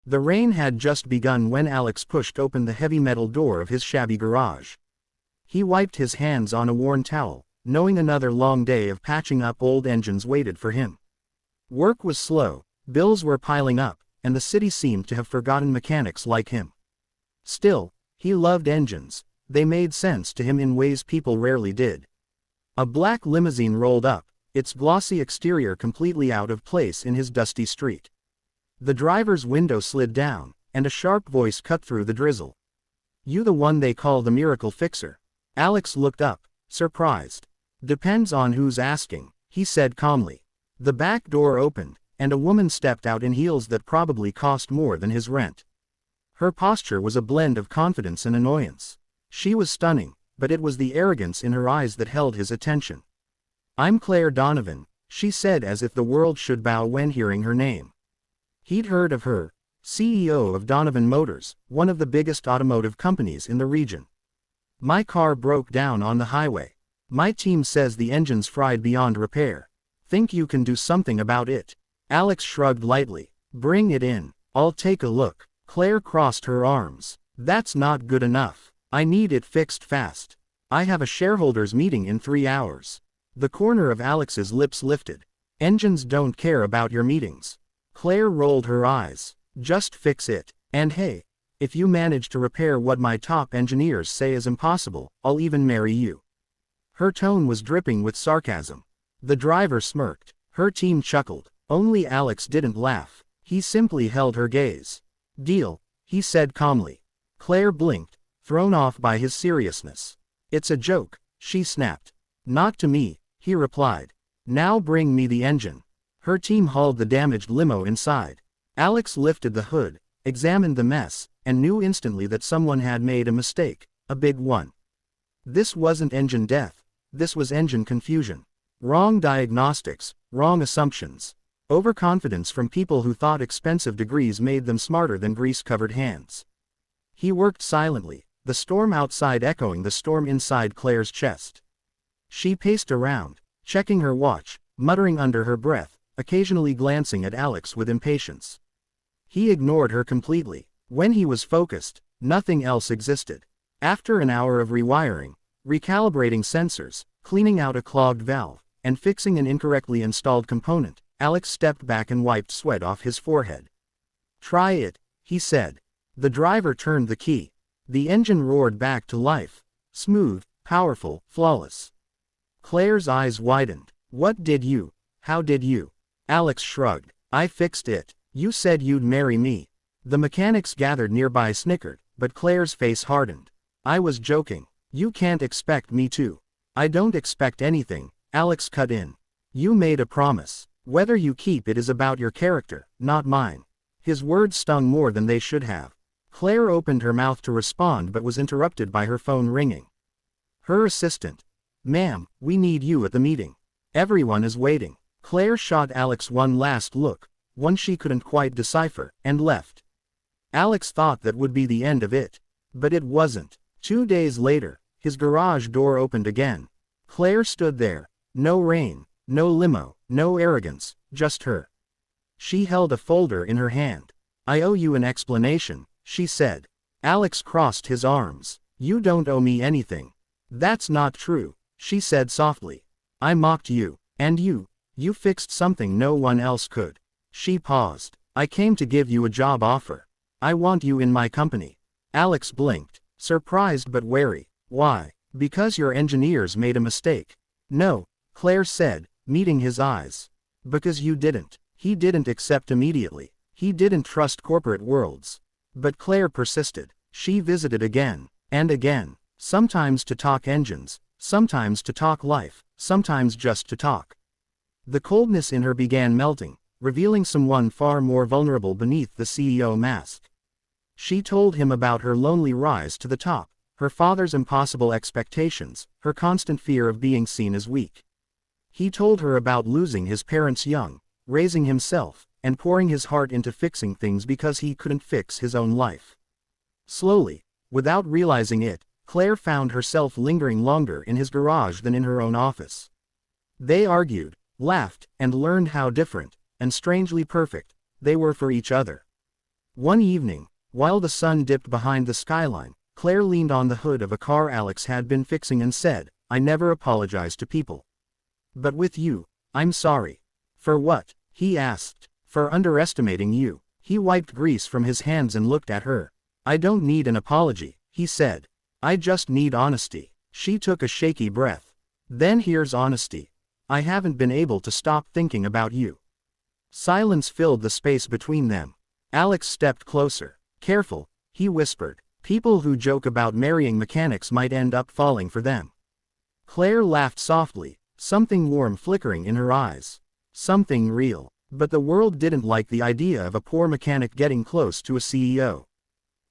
The rain had just begun when Alex pushed open the heavy metal door of his shabby garage. He wiped his hands on a worn towel, knowing another long day of patching up old engines waited for him. Work was slow, bills were piling up, and the city seemed to have forgotten mechanics like him. Still, he loved engines. They made sense to him in ways people rarely did. A black limousine rolled up, its glossy exterior completely out of place in his dusty street. The driver's window slid down, and a sharp voice cut through the drizzle. "You the one they call the miracle fixer?" Alex looked up, surprised. "Depends on who's asking," he said calmly. The back door opened, and a woman stepped out in heels that probably cost more than his rent. Her posture was a blend of confidence and annoyance. She was stunning, but it was the arrogance in her eyes that held his attention. "I'm Claire Donovan," she said as if the world should bow when hearing her name. He'd heard of her, CEO of Donovan Motors, one of the biggest automotive companies in the region. "My car broke down on the highway. My team says the engine's fried beyond repair. Think you can do something about it?" Alex shrugged lightly. "Bring it in. I'll take a look." Claire crossed her arms. "That's not good enough. I need it fixed fast. I have a shareholders meeting in 3 hours." The corner of Alex's lips lifted. "Engines don't care about your meetings." Claire rolled her eyes. "Just fix it. And hey, if you manage to repair what my top engineers say is impossible, I'll even marry you." Her tone was dripping with sarcasm. The driver smirked. Her team chuckled. Only Alex didn't laugh. He simply held her gaze. "Deal," he said calmly. Claire blinked, thrown off by his seriousness. "It's a joke," she snapped. "Not to me," he replied. "Now bring me the engine." Her team hauled the damaged limo inside. Alex lifted the hood, examined the mess, and knew instantly that someone had made a mistake, a big one. This wasn't engine death, this was engine confusion. Wrong diagnostics, wrong assumptions. Overconfidence from people who thought expensive degrees made them smarter than grease-covered hands. He worked silently, the storm outside echoing the storm inside Claire's chest. She paced around, checking her watch, muttering under her breath, occasionally glancing at Alex with impatience. He ignored her completely. When he was focused, nothing else existed. After an hour of rewiring, recalibrating sensors, cleaning out a clogged valve, and fixing an incorrectly installed component, Alex stepped back and wiped sweat off his forehead. "Try it," he said. The driver turned the key. The engine roared back to life. Smooth, powerful, flawless. Claire's eyes widened. How did you? Alex shrugged. "I fixed it. You said you'd marry me." The mechanics gathered nearby snickered, but Claire's face hardened. "I was joking. You can't expect me to." "I don't expect anything," Alex cut in. "You made a promise. Whether you keep it is about your character, not mine." His words stung more than they should have. Claire opened her mouth to respond but was interrupted by her phone ringing. Her assistant. "Ma'am, we need you at the meeting. Everyone is waiting." Claire shot Alex one last look, one she couldn't quite decipher, and left. Alex thought that would be the end of it. But it wasn't. 2 days later, his garage door opened again. Claire stood there. No rain, no limo, no arrogance, just her. She held a folder in her hand. "I owe you an explanation," she said. Alex crossed his arms. "You don't owe me anything." "That's not true," she said softly. "I mocked you. And you fixed something no one else could." She paused. "I came to give you a job offer. I want you in my company." Alex blinked, surprised but wary. "Why?" "Because your engineers made a mistake." "No," Claire said, meeting his eyes. "Because you didn't." He didn't accept immediately. He didn't trust corporate worlds. But Claire persisted. She visited again, and again, sometimes to talk engines, sometimes to talk life, sometimes just to talk. The coldness in her began melting, revealing someone far more vulnerable beneath the CEO mask. She told him about her lonely rise to the top, her father's impossible expectations, her constant fear of being seen as weak. He told her about losing his parents young, raising himself, and pouring his heart into fixing things because he couldn't fix his own life. Slowly, without realizing it, Claire found herself lingering longer in his garage than in her own office. They argued, laughed, and learned how different, and strangely perfect, they were for each other. One evening, while the sun dipped behind the skyline, Claire leaned on the hood of a car Alex had been fixing and said, "I never apologize to people. But with you, I'm sorry." "For what?" he asked. "For underestimating you." He wiped grease from his hands and looked at her. "I don't need an apology," he said. "I just need honesty." She took a shaky breath. "Then here's honesty. I haven't been able to stop thinking about you." Silence filled the space between them. Alex stepped closer. "Careful," he whispered. "People who joke about marrying mechanics might end up falling for them." Claire laughed softly, something warm flickering in her eyes. Something real. But the world didn't like the idea of a poor mechanic getting close to a CEO.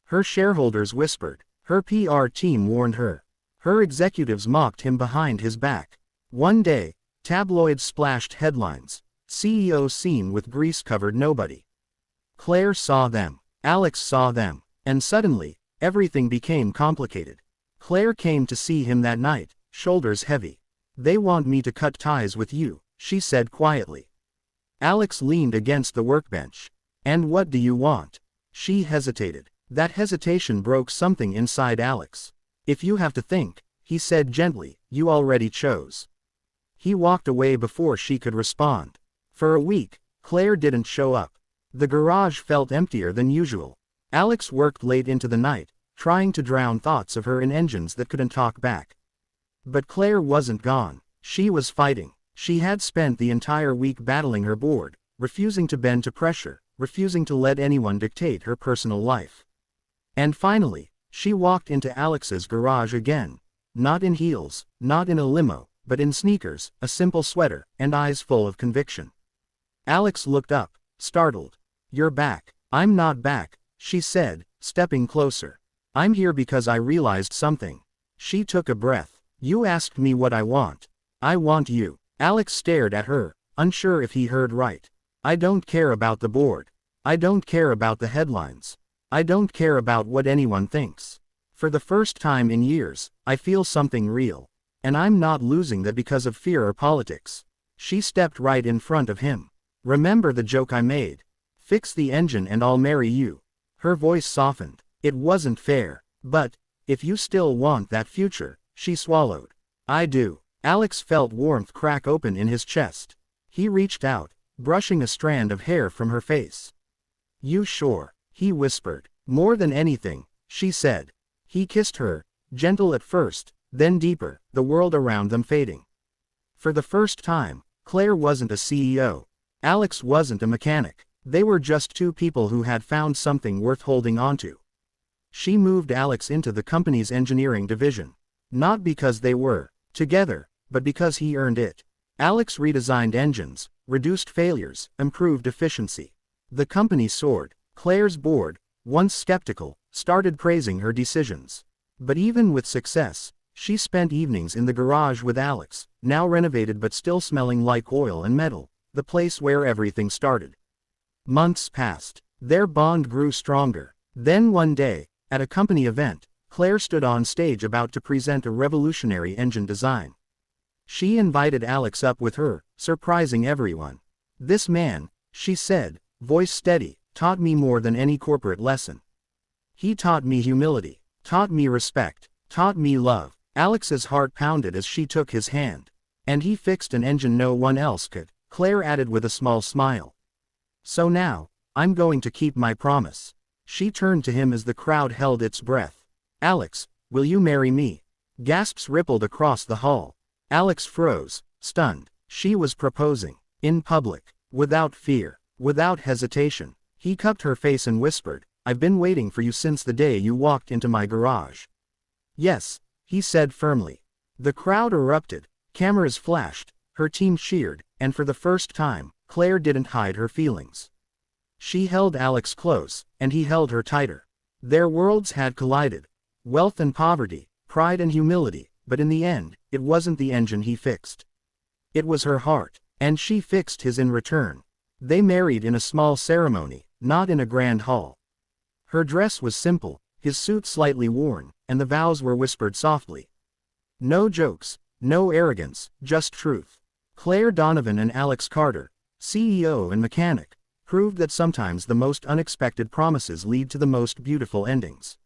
Her shareholders whispered. Her PR team warned her. Her executives mocked him behind his back. One day, tabloids splashed headlines. CEO seen with grease-covered nobody. Claire saw them. Alex saw them. And suddenly, everything became complicated. Claire came to see him that night, shoulders heavy. "They want me to cut ties with you," she said quietly. Alex leaned against the workbench. "And what do you want?" She hesitated. That hesitation broke something inside Alex. "If you have to think," he said gently, "you already chose." He walked away before she could respond. For a week, Claire didn't show up. The garage felt emptier than usual. Alex worked late into the night, trying to drown thoughts of her in engines that couldn't talk back. But Claire wasn't gone. She was fighting. She had spent the entire week battling her board, refusing to bend to pressure, refusing to let anyone dictate her personal life. And finally, she walked into Alex's garage again. Not in heels, not in a limo, but in sneakers, a simple sweater, and eyes full of conviction. Alex looked up, startled. "You're back." "I'm not back," she said, stepping closer. "I'm here because I realized something." She took a breath. "You asked me what I want. I want you." Alex stared at her, unsure if he heard right. "I don't care about the board. I don't care about the headlines. I don't care about what anyone thinks. For the first time in years, I feel something real. And I'm not losing that because of fear or politics." She stepped right in front of him. "Remember the joke I made? Fix the engine and I'll marry you." Her voice softened. "It wasn't fair. But, if you still want that future," she swallowed. "I do." Alex felt warmth crack open in his chest. He reached out, brushing a strand of hair from her face. "You sure?" he whispered. "More than anything," she said. He kissed her, gentle at first, then deeper, the world around them fading. For the first time, Claire wasn't a CEO. Alex wasn't a mechanic. They were just two people who had found something worth holding onto. She moved Alex into the company's engineering division. Not because they were together, but because he earned it. Alex redesigned engines, reduced failures, improved efficiency. The company soared. Claire's board, once skeptical, started praising her decisions. But even with success, she spent evenings in the garage with Alex, now renovated but still smelling like oil and metal, the place where everything started. Months passed. Their bond grew stronger. Then one day, at a company event, Claire stood on stage about to present a revolutionary engine design. She invited Alex up with her, surprising everyone. "This man," she said, voice steady, "taught me more than any corporate lesson. He taught me humility, taught me respect, taught me love." Alex's heart pounded as she took his hand. "And he fixed an engine no one else could," Claire added with a small smile. "So now, I'm going to keep my promise." She turned to him as the crowd held its breath. "Alex, will you marry me?" Gasps rippled across the hall. Alex froze, stunned. She was proposing. In public. Without fear. Without hesitation. He cupped her face and whispered, "I've been waiting for you since the day you walked into my garage." "Yes," he said firmly. The crowd erupted. Cameras flashed. Her team cheered, and for the first time, Claire didn't hide her feelings. She held Alex close, and he held her tighter. Their worlds had collided. Wealth and poverty, pride and humility, but in the end, it wasn't the engine he fixed. It was her heart, and she fixed his in return. They married in a small ceremony, not in a grand hall. Her dress was simple, his suit slightly worn, and the vows were whispered softly. No jokes, no arrogance, just truth. Claire Donovan and Alex Carter, CEO and mechanic, proved that sometimes the most unexpected promises lead to the most beautiful endings.